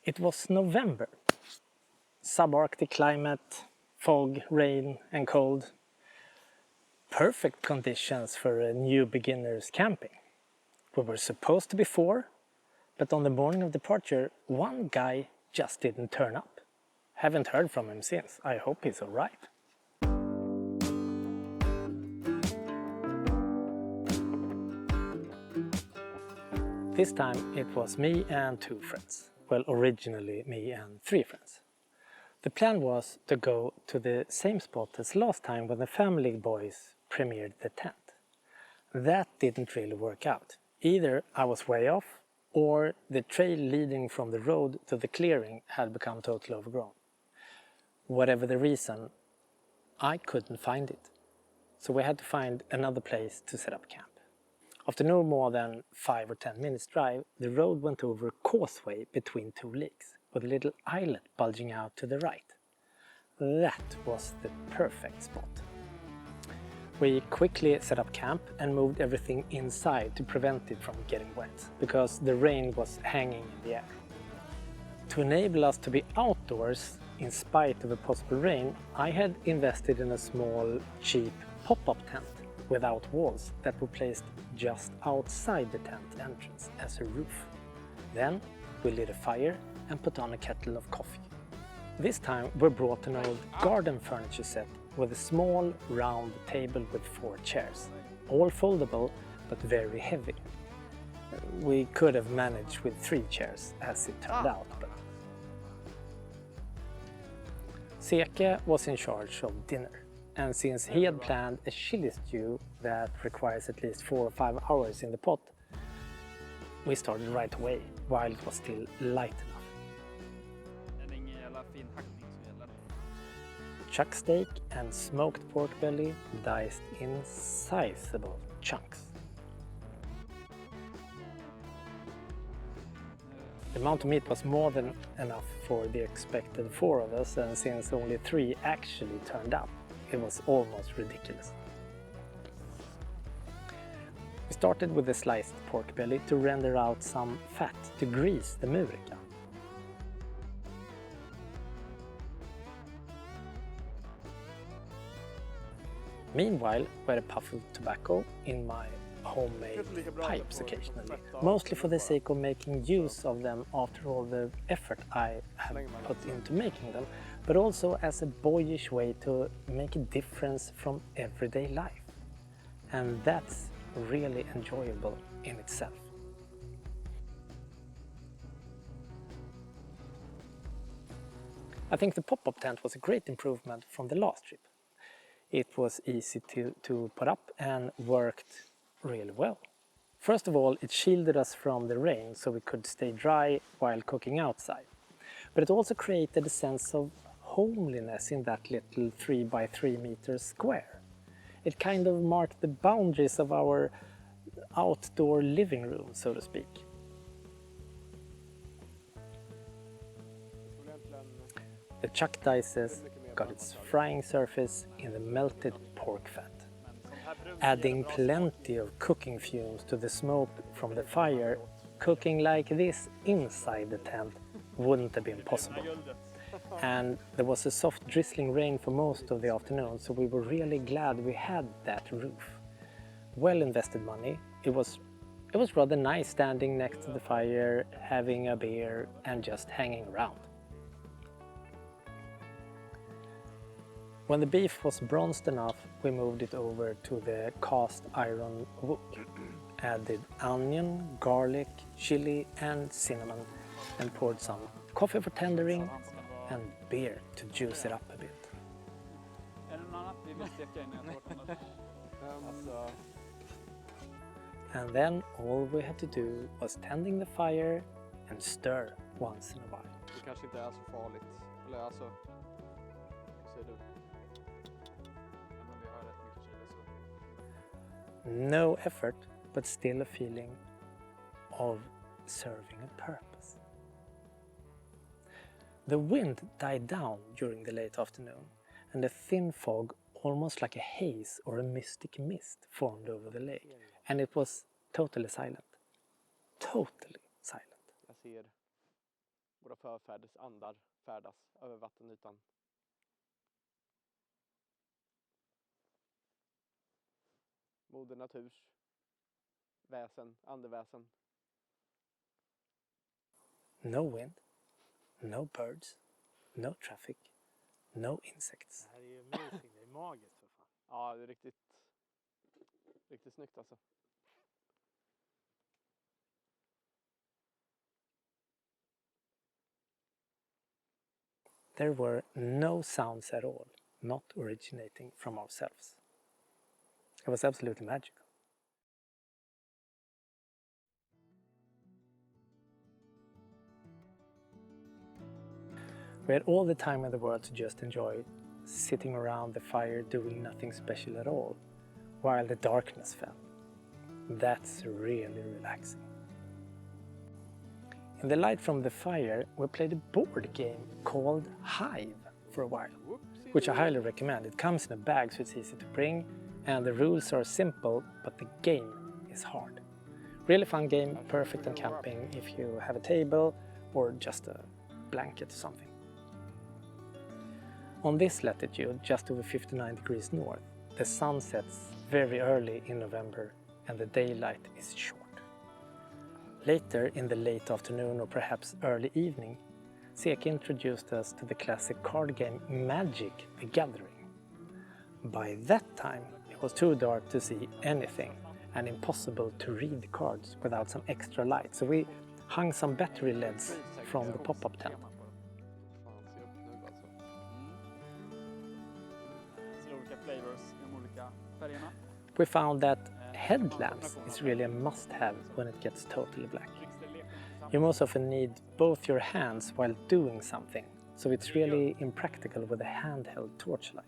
It was November. Subarctic climate, fog, rain and cold. Perfect conditions for a new beginner's camping. We were supposed to be 4, but on the morning of departure, one guy just didn't turn up. Haven't heard from him since. I hope he's alright. This time it was me and 2 friends. Well, originally me and 3 friends. The plan was to go to the same spot as last time when the Family Boys premiered the tent. That didn't really work out. Either I was way off, or the trail leading from the road to the clearing had become totally overgrown. Whatever the reason, I couldn't find it. So we had to find another place to set up camp. After no more than 5 or 10 minutes drive, the road went over a causeway between 2 lakes, with a little islet bulging out to the right. That was the perfect spot. We quickly set up camp and moved everything inside to prevent it from getting wet, because the rain was hanging in the air. To enable us to be outdoors in spite of a possible rain, I had invested in a small, cheap pop-up tent without walls that were placed just outside the tent entrance as a roof. Then we lit a fire and put on a kettle of coffee. This time we brought an old garden furniture set with a small round table with 4 chairs, all foldable but very heavy. We could have managed with 3 chairs as it turned out, but Seke was in charge of dinner. And since he had planned a chili stew that requires at least 4 or 5 hours in the pot, we started right away while it was still light enough. Chuck steak and smoked pork belly diced in sizable chunks. The amount of meat was more than enough for the expected 4 of us, and since only 3 actually turned up, it was almost ridiculous. We started with the sliced pork belly to render out some fat to grease the murika. Meanwhile, we had a puff of tobacco in my homemade pipes occasionally, mostly for the sake of making use of them after all the effort I have put into making them, but also as a boyish way to make a difference from everyday life. And that's really enjoyable in itself. I think the pop-up tent was a great improvement from the last trip. It was easy to put up and worked really well. First of all, it shielded us from the rain so we could stay dry while cooking outside. But it also created a sense of homeliness in that little 3 by 3 meter square. It kind of marked the boundaries of our outdoor living room, so to speak. The chuck dices got its frying surface in the melted pork fat. Adding plenty of cooking fumes to the smoke from the fire, cooking like this inside the tent wouldn't have been possible. And there was a soft drizzling rain for most of the afternoon, so we were really glad we had that roof. Well invested money. It was rather nice standing next to the fire, having a beer and just hanging around. When the beef was bronzed enough, we moved it over to the cast iron wok, added onion, garlic, chili and cinnamon, and poured some coffee for tendering and beer to juice it up a bit. And then all we had to do was tending the fire and stir once in a while. Det kanske inte är så farligt. Eller alltså, säger du? Men vi har rätt mycket chili så. No effort, but still a feeling of serving a purpose. The wind died down during the late afternoon, and a thin fog, almost like a haze or a mystic mist, formed over the lake, and it was totally silent. Totally silent. Jag ser våra förfäders andar färdas över vattenytan. Moder naturs väsen, andeväsen. No wind, no birds, no traffic, no insects. Det här är ju amazing, det är magiskt för fan. Ja, det är riktigt snyggt alltså. There were no sounds at all, not originating from ourselves. It was absolutely magical. We had all the time in the world to just enjoy sitting around the fire doing nothing special at all, while the darkness fell. That's really relaxing. In the light from the fire, we played a board game called Hive for a while, which I highly recommend. It comes in a bag so it's easy to bring, and the rules are simple, but the game is hard. Really fun game, perfect on camping if you have a table or just a blanket or something. On this latitude, just over 59 degrees north, the sun sets very early in November and the daylight is short. Later in the late afternoon or perhaps early evening, Seki introduced us to the classic card game Magic the Gathering. By that time, it was too dark to see anything and impossible to read the cards without some extra light, so we hung some battery LEDs from the pop-up tent. We found that headlamps is really a must-have when it gets totally black. You most often need both your hands while doing something, so it's really impractical with a handheld torchlight.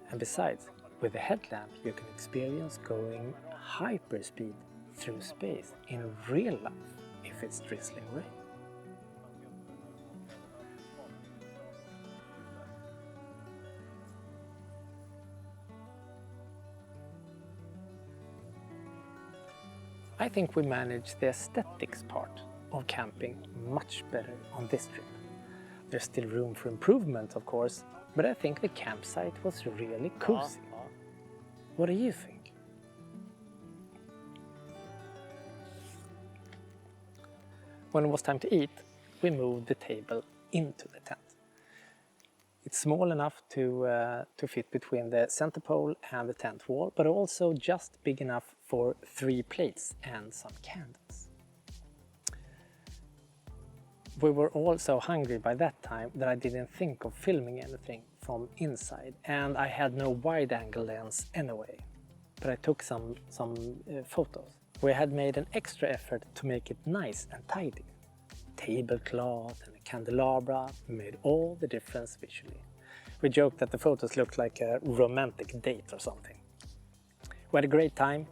And besides, with a headlamp you can experience going hyperspeed through space in real life if it's drizzling rain. I think we managed the aesthetics part of camping much better on this trip. There's still room for improvement, of course, but I think the campsite was really cozy. What do you think? When it was time to eat, we moved the table into the tent. It's small enough to fit between the center pole and the tent wall, but also just big enough for 3 plates and some candles. We were all so hungry by that time that I didn't think of filming anything from inside, and I had no wide-angle lens anyway, but I took some photos. We had made an extra effort to make it nice and tidy. Tablecloth and a candelabra made all the difference visually. We joked that the photos looked like a romantic date or something. We had a great time,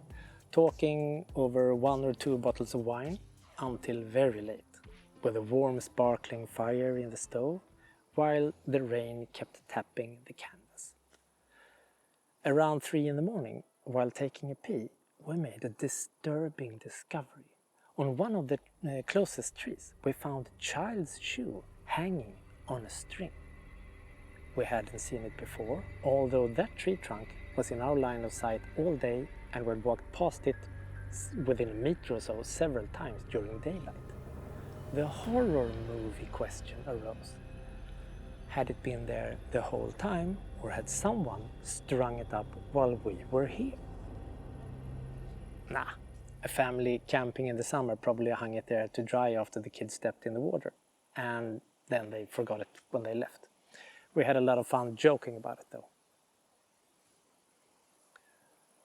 talking over 1 or 2 bottles of wine until very late, with a warm sparkling fire in the stove, while the rain kept tapping the canvas. Around 3 in the morning, while taking a pee, we made a disturbing discovery. On one of the closest trees, we found a child's shoe hanging on a string. We hadn't seen it before, although that tree trunk was in our line of sight all day and we had walked past it within a meter or so several times during daylight. The horror movie question arose. Had it been there the whole time, or had someone strung it up while we were here? Nah. A family camping in the summer probably hung it there to dry after the kids stepped in the water, and then they forgot it when they left. We had a lot of fun joking about it though.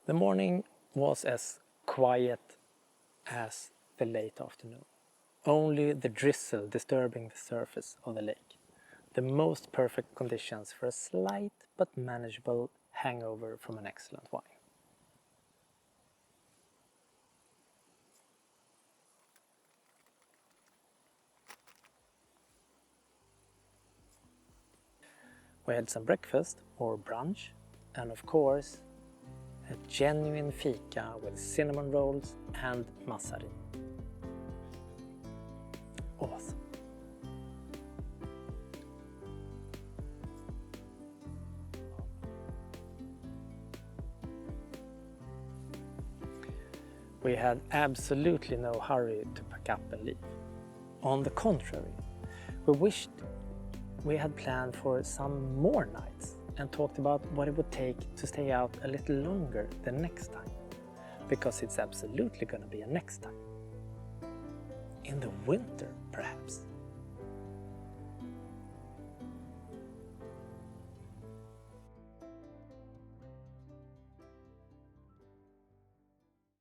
The morning was as quiet as the late afternoon. Only the drizzle disturbing the surface of the lake. The most perfect conditions for a slight but manageable hangover from an excellent wine. We had some breakfast or brunch, and of course a genuine fika with cinnamon rolls and massari. Awesome. We had absolutely no hurry to pack up and leave. On the contrary, we wished we had planned for some more nights and talked about what it would take to stay out a little longer the next time, because it's absolutely going to be a next time. In the winter,